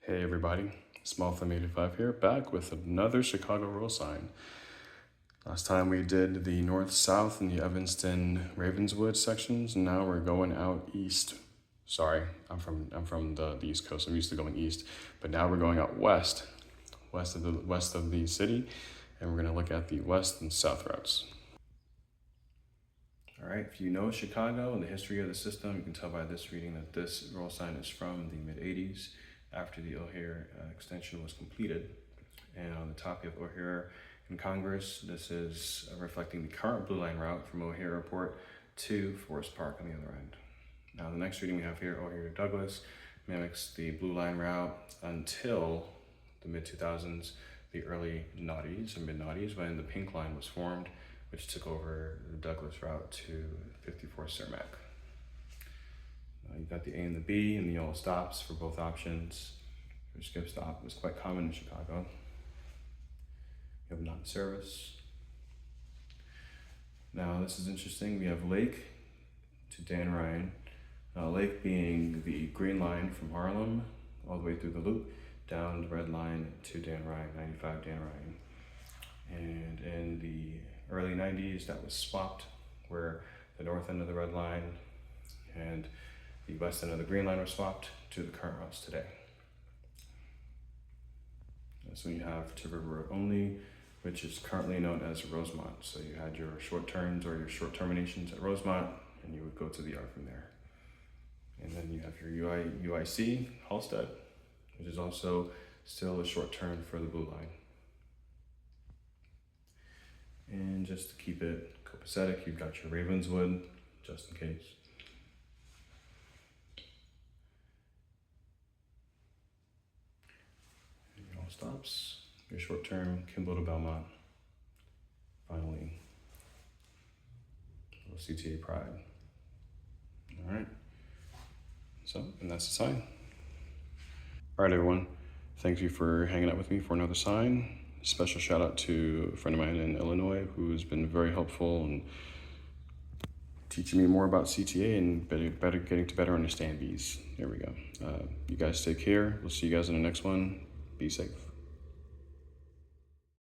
Hey everybody, Smallthumb85 here, back with another Chicago roll sign. Last time we did the north-south and the Evanston-Ravenswood sections, and now we're going out east. Sorry, I'm from the East Coast, I'm used to going east, but now we're going out west of the city, and we're gonna look at the west and south routes. All right, if you know Chicago and the history of the system, you can tell by this reading that this roll sign is from the mid-80s, after the O'Hare extension was completed. And on the top you have O'Hare and Congress. This is reflecting the current Blue Line route from O'Hare Airport to Forest Park on the other end. Now the next reading we have here, O'Hare to Douglas, mimics the Blue Line route until the mid-2000s, the early noughties and mid-noughties, when the Pink Line was formed, which took over the Douglas route to 54 Cermak. You've got the A and the B and the yellow stops for both options. Your skip stop was quite common in Chicago. You have non-service. Now this is interesting. We have Lake to Dan Ryan. Lake being the green line from Harlem all the way through the loop, down the red line to Dan Ryan, 95 Dan Ryan. And in the early 90s, that was swapped, where the north end of the red line and the west end of the green line were swapped to the current routes today. And so you have to River Road only, which is currently known as Rosemont. So you had your short turns or your short terminations at Rosemont, and you would go to the yard from there. And then you have your UIC, Halstead, which is also still a short turn for the Blue Line. And just to keep it copacetic, you've got your Ravenswood, just in case. All stops, your short term, Kimball to Belmont. Finally, CTA Pride. All right, so, and that's the sign. All right, everyone, thank you for hanging out with me for another sign. Special shout out to a friend of mine in Illinois who's been very helpful and teaching me more about CTA and getting to better understand these. There we go. You guys take care. We'll see you guys in the next one. Be safe.